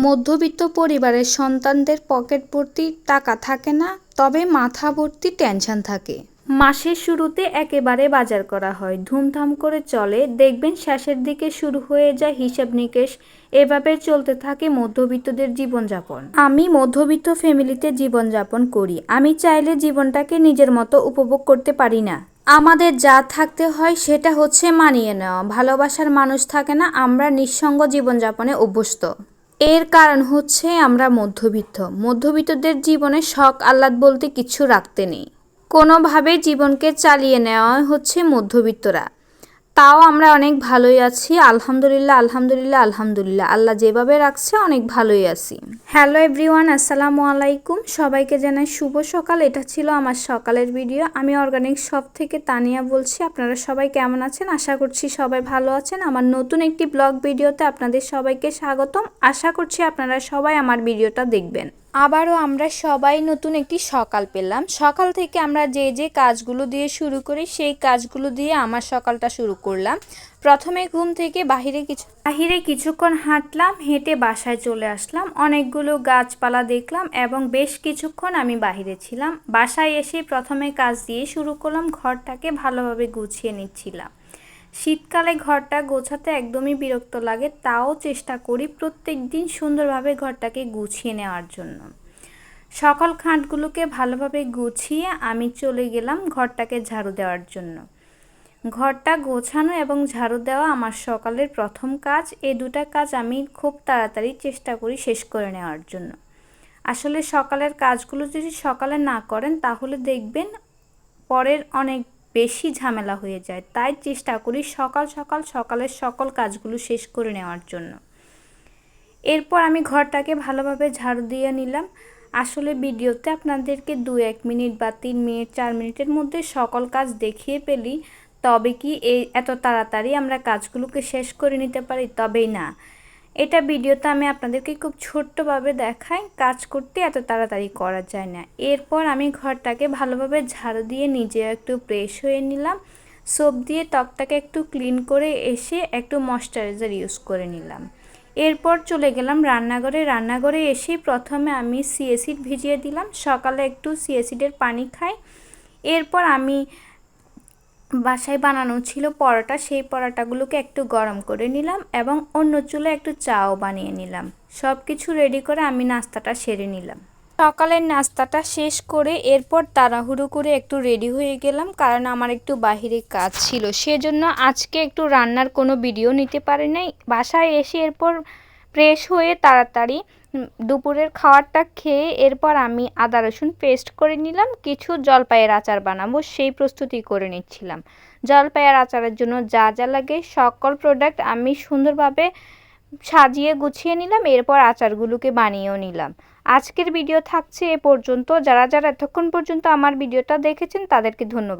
মধ্যবিত্ত পরিবারের সন্তানদের পকেট ভর্তি টাকা থাকে না, তবে মাথা ভর্তি টেনশন থাকে। মাসের শুরুতে একেবারে বাজার করা হয়, ধুমধাম করে চলে, দেখবেন শেষের দিকে শুরু হয়ে যায় হিসাব নিকেশ। এভাবে চলতে থাকে মধ্যবিত্তদের জীবনযাপন। আমি মধ্যবিত্ত ফ্যামিলিতে জীবনযাপন করি। আমি চাইলে জীবনটাকে নিজের মতো উপভোগ করতে পারি না। আমাদের যা থাকতে হয় সেটা হচ্ছে মানিয়ে নেওয়া। ভালোবাসার মানুষ থাকে না, আমরা নিঃসঙ্গ জীবনযাপনে অভ্যস্ত। এর কারণ হচ্ছে আমরা মধ্যবিত্তদের জীবনে শখ আহ্লাদ বলতে কিছু রাখতে নেই। কোনোভাবে জীবনকে চালিয়ে নেওয়া হচ্ছে মধ্যবিত্তরা। তাও আমরা অনেক ভালোই আছি, আলহামদুলিল্লাহ আলহামদুলিল্লাহ আলহামদুলিল্লাহ। আল্লাহ যেভাবে রাখছে অনেক ভালোই আছি। হ্যালো এভরিওয়ান, আসসালামু আলাইকুম। সবাইকে জানাই শুভ সকাল। এটা ছিল আমার সকালের ভিডিও। আমি অর্গানিক শপ থেকে তানিয়া বলছি। আপনারা সবাই কেমন আছেন? আশা করছি সবাই ভালো আছেন। আমার নতুন একটি ব্লগ ভিডিওতে আপনাদের সবাইকে স্বাগতম। আশা করছি আপনারা সবাই আমার ভিডিওটা দেখবেন। আবারও আমরা সবাই নতুন একটি সকাল পেলাম। সকাল থেকে আমরা যে কাজগুলো দিয়ে শুরু করি সেই কাজগুলো দিয়ে আমার সকালটা শুরু করলাম। প্রথমে ঘুম থেকে বাহিরে কিছুক্ষণ হাঁটলাম, হেঁটে বাসায় চলে আসলাম। অনেকগুলো গাছপালা দেখলাম এবং বেশ কিছুক্ষণ আমি বাহিরে ছিলাম। বাসায় এসে প্রথমে কাজ দিয়ে শুরু করলাম, ঘরটাকে ভালোভাবে গুছিয়ে নিচ্ছিলাম। শীতকালে ঘরটা গোছাতে একদমই বিরক্ত লাগে, তাও চেষ্টা করি প্রত্যেক দিন সুন্দরভাবে ঘরটাকে গুছিয়ে নেওয়ার জন্য। সকাল খাটগুলোকে ভালোভাবে গুছিয়ে আমি চলে গেলাম ঘরটাকে ঝাড়ু দেওয়ার জন্য। ঘরটা গোছানো এবং ঝাড়ু দেওয়া আমার সকালের প্রথম কাজ। এই দুটা কাজ আমি খুব তাড়াতাড়ি চেষ্টা করি শেষ করে নেওয়ার জন্য। আসলে সকালের কাজগুলো যদি সকালে না করেন তাহলে দেখবেন পরের অনেক বেশি ঝামেলা হয়ে যায়। তাই চেষ্টা করি সকালের সকল কাজগুলো শেষ করে নেওয়ার জন্য। এরপর আমি ঘরটাকে ভালোভাবে ঝাড়ু দিয়ে নিলাম। আসলে ভিডিওতে আপনাদেরকে 2-1 মিনিট বা 3 মিনিট 4 মিনিটের মধ্যে সকল কাজ দেখিয়ে পেলি তবে কি এত তাড়াতাড়ি আমরা কাজগুলোকে শেষ করে নিতে পারি? তবেই না। এটা ভিডিওতে আমি আপনাদেরকে খুব ছোট্টভাবে দেখাই, কাজ করতে এত তাড়াতাড়ি করা যায় না। এরপর আমি ঘরটাকে ভালোভাবে ঝাড়ু দিয়ে নিজে একটু ফ্রেশ হয়ে নিলাম। সোপ দিয়ে ত্বকটাকে একটু ক্লিন করে এসে একটু ময়শ্চারাইজার ইউজ করে নিলাম। এরপর চলে গেলাম রান্নাঘরে এসে প্রথমে আমি চিয়া সিড ভিজিয়ে দিলাম। সকালে একটু চিয়া সিডের পানি খাই। এরপর আমি বাসায় বানানো ছিল পরোটা, সেই পরোটাগুলোকে একটু গরম করে নিলাম এবং অন্য চুলে একটু চাও বানিয়ে নিলাম। সব কিছু রেডি করে আমি নাস্তাটা সেরে নিলাম। সকালের নাস্তাটা শেষ করে এরপর তাড়াহুড়ো করে একটু রেডি হয়ে গেলাম, কারণ আমার একটু বাহিরে কাজ ছিল। সেজন্য আজকে একটু রান্নার কোনো ভিডিও নিতে পারি নাই। বাসায় এসে এরপর ফ্রেশ হয়ে তাড়াতাড়ি দুপুরের খাবারটা খেয়ে এরপর আমি আদা রসুন পেস্ট করে নিলাম। কিছু জলপাইয়ের আচার বানাবো, সেই প্রস্তুতি করে নিচ্ছিলাম। জলপাইয়ের আচারের জন্য যা যা লাগে সকল প্রোডাক্ট আমি সুন্দরভাবে সাজিয়ে গুছিয়ে নিলাম। এরপর আচারগুলোকে বানিয়েও নিলাম। আজকের ভিডিও থাকছে এ পর্যন্ত। যারা এতক্ষণ পর্যন্ত আমার ভিডিওটা দেখেছেন তাদেরকে ধন্যবাদ।